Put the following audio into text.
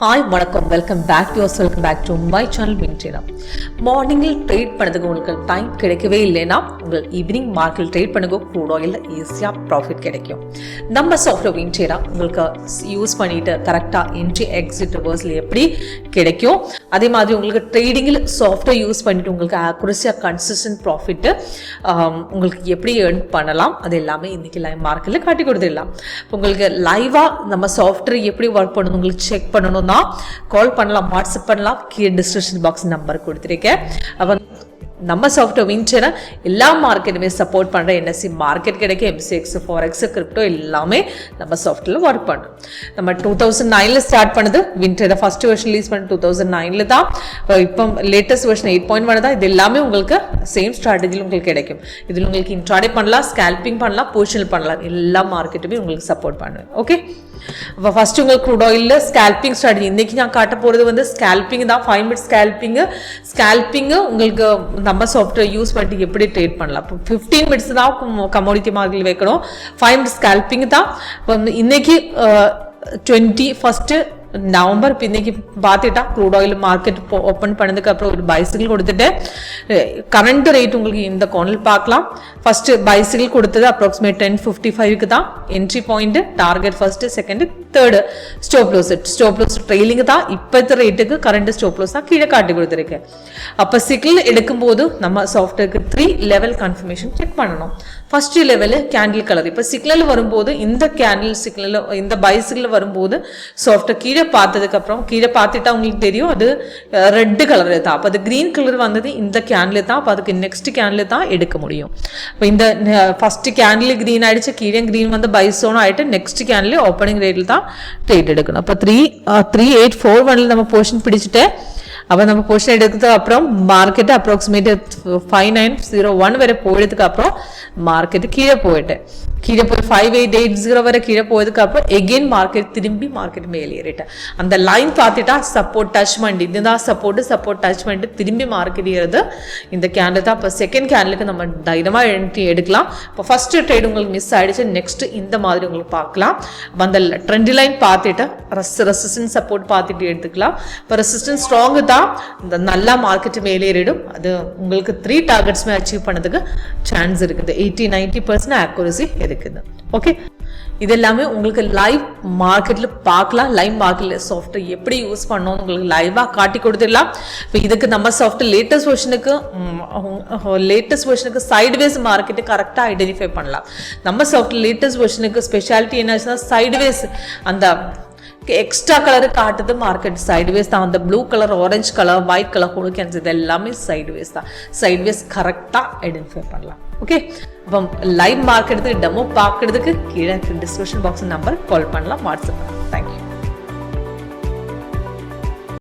Hi வணக்கம், welcome back to welcome back to my channel WinTrader. மார்னிங்கில் trade பண்ணதுக்கு உங்களுக்கு டைம் கிடைக்கவே இல்லைன்னா உங்கள் ஈவினிங் மார்க்கெட் ட்ரேட் பண்ணுங்க, க்ரூட் ஆயிலில் ஈஸியாக ப்ராஃபிட் கிடைக்கும். நம்ம சாஃப்ட்வேர் WinTrader உங்களுக்கு யூஸ் பண்ணிட்டு கரெக்டாக என்ட்ரி எக்ஸிட் ரிவர்ஸில் எப்படி கிடைக்கும், அதே மாதிரி உங்களுக்கு ட்ரேடிங்கில் சாஃப்ட்வேர் யூஸ் பண்ணிட்டு உங்களுக்கு அக்யூரஸியாக கன்சிஸ்டன்ட் ப்ராஃபிட்டு உங்களுக்கு எப்படி ஏர்ன் பண்ணலாம், அது எல்லாமே இன்றைக்கி லைவ் மார்க்கெட்டில் காட்டி கொடுத்துடலாம். உங்களுக்கு லைவாக நம்ம சாஃப்ட்வேர் எப்படி ஒர்க் பண்ணணும் உங்களுக்கு செக் பண்ணணும், கால் பண்ணலாம், வாட்ஸ்அப் பண்ணலாம், கீழே டிஸ்கிரிப்ஷன் பாக்ஸ் நம்பர் கொடுத்துருக்கேன். அப்போ நம்ம சாஃப்ட்வேர் WinTrader எல்லா மார்க்கெட்டுமே சப்போர்ட் பண்ணுற NSE மார்க்கெட் கிடைக்கும், MCX FOREX கிரிப்டோ எல்லாமே நம்ம சாஃப்ட்வேரில் ஒர்க் பண்ணும். நம்ம 2009 ஸ்டார்ட் பண்ணுது WinTrader ஃபர்ஸ்ட் வெர்ஷன் ரிலீஸ் பண்ணி 2009 தான். இப்போ லேட்டஸ்ட் வெர்ஷன் 8.1 தான். இது எல்லாமே உங்களுக்கு சேம் ஸ்ட்ராட்டஜியில் உங்களுக்கு கிடைக்கும். இதில் உங்களுக்கு இன்ட்ராடே பண்ணலாம், ஸ்கேல்பிங் பண்ணலாம், பொசிஷனல் பண்ணலாம், எல்லா மார்க்கெட்டுமே உங்களுக்கு சப்போர்ட் பண்ணுவேன். ஓகே, அப்போ ஃபர்ஸ்ட் உங்களுக்கு க்ரூட் ஆயிலில் ஸ்கேல்பிங் ஸ்ட்ராட்டஜி இன்னைக்கு நான் காட்ட போகிறது வந்து ஸ்கேல்பிங் தான். 5 மினிட் ஸ்கேல்பிங்கு உங்களுக்கு நம்ம சாஃப்ட்வேர் யூஸ் பண்ணிட்டு எப்படி ட்ரேட் பண்ணலாம். இப்போ 15 மினிட்ஸ் தான் கமோடிட்டி மார்க்கெட்டில் வைக்கணும், 5 மினிட் ஸ்கேல்பிங் தான். இப்போ இன்னைக்கு 21 நவம்பர். இப்போ இன்னைக்கு பார்த்துட்டா க்ரூட் ஆயில் மார்க்கெட் ஓப்பன் பண்ணதுக்கு அப்புறம் ஒரு பைசிக்கிள் கொடுத்துட்டு கரண்ட் ரேட் உங்களுக்கு இந்த கோனில் பார்க்கலாம். ஃபர்ஸ்ட் பைசிக்கிள் கொடுத்தது அப்ராக்சிமேட் 10:55 தான் entry point, target first, second, third stop loss trailing தான். இப்போத்த ரேட்டுக்கு கரண்ட் ஸ்டாப் லாஸ் தான் கீழே காட்டி கொடுத்துருக்கேன். அப்போ சிக்கிள் எடுக்கும்போது நம்ம சாஃப்ட்வேருக்கு 3 லெவல் கன்ஃபர்மேஷன் செக் பண்ணணும். First level candle colour. இப்போ சிக்னல் வரும்போது இந்த கேண்டில் சிக்னல் இந்த பைசிக்கிள் வரும்போது சாஃப்ட்வேர் கீழே பார்த்ததுக்கு அப்புறம் கீழே பார்த்துட்டா உங்களுக்கு தெரியும் அது ரெட் கலர் தான். அப்போ அது கிரீன் கலர் வந்தது இந்த கேண்டில் தான். அப்போ அதுக்கு நெக்ஸ்ட் கேண்டில் தான் எடுக்க முடியும். இப்போ இந்த ஃபர்ஸ்ட் கேண்டில் கிரீன் ஆயிடுச்சு, கீழே கிரீன் வந்து பைசோனும் ஆயிட்டு நெக்ஸ்ட் கேண்டில் ஓப்பனிங் ரேட்டில் தான் ட்ரேட் எடுக்கணும். அப்போ 3841 நம்ம போர்ஷன் பிடிச்சிட்டு அப்போ நம்ம பொசிஷன் எடுத்ததுக்கு அப்புறம் மார்க்கெட்டு அப்ராக்சிமேட் 5901 வரை போயிடுறதுக்கு அப்புறம் மார்க்கெட்டு கீழே போய் 5880 வரை கீழே போயதுக்கு அப்புறம் எகெயின் மார்க்கெட் திரும்பி மார்க்கெட் மேலே ஏறிட்டேன். அந்த லைன் பார்த்துட்டா சப்போர்ட் டச் பண்ணிட்டு இதுதான் சப்போர்ட் டச் பண்ணிட்டு திரும்பி மார்க்கெட் ஏறுது இந்த கேண்டில் தான். இப்போ செகண்ட் கேண்டிலுக்கு நம்ம தைரியமாக என்ட்ரி எடுக்கலாம். இப்போ ஃபர்ஸ்ட் ட்ரேட் உங்களுக்கு மிஸ் ஆயிடுச்சு, நெக்ஸ்ட் இந்த மாதிரி உங்களுக்கு பார்க்கலாம். அந்த ட்ரெண்ட் லைன் பார்த்துட்டு ரெசிஸ்டன்ஸ் சப்போர்ட் பார்த்துட்டு எடுத்துக்கலாம். இப்போ ரெசிஸ்டன்ஸ் ஸ்ட்ராங்கு தான், இந்த நல்லா மார்க்கெட் மேலே ஏறிடும். அது உங்களுக்கு 3 டார்கெட்ஸ்மே அச்சீவ் பண்ணதுக்கு சான்ஸ் இருக்குது. 80-90% அக்யூரசி இருக்குது. ஓகே, இது எல்லாமே உங்களுக்கு லைவ் மார்க்கெட்டில் பார்க்கலாம். லைவ் மார்க்கெட்டில் சாஃப்ட்வேர் எப்படி யூஸ் பண்ணணும் உங்களுக்கு லைவாக காட்டி கொடுத்துடலாம். இப்போ இதுக்கு நம்ம சாஃப்ட்வேர் லேட்டஸ்ட் வெர்ஷனுக்கு சைட்வேஸ் மார்க்கெட்டு கரெக்டாக ஐடென்டிஃபை பண்ணலாம். நம்ம சாஃப்ட்வேர் லேட்டஸ்ட் வெர்ஷனுக்கு ஸ்பெஷாலிட்டி என்ன சைட்வேஸ் அந்த எக்ஸ்ட்ரா கலரு காட்டுது மார்க்கெட் சைட்வேஸ் தான். அந்த blue colour, orange colour, white colour கொடுக்கன்ஸ் இது எல்லாமே சைட்வேஸ் தான். சைட்வேஸ் கரெக்டாக ஐடென்டிஃபை பண்ணலாம். ஓகே, அப்போ லைவ் மார்க்கெட்டுக்கு டெமோ பார்க்கறதுக்கு கீழே டிஸ்கிரிப்ஷன் பாக்ஸ் நம்பர் கால் பண்ணலாம், வாட்ஸ்அப் பண்ணலாம். தேங்க்யூ.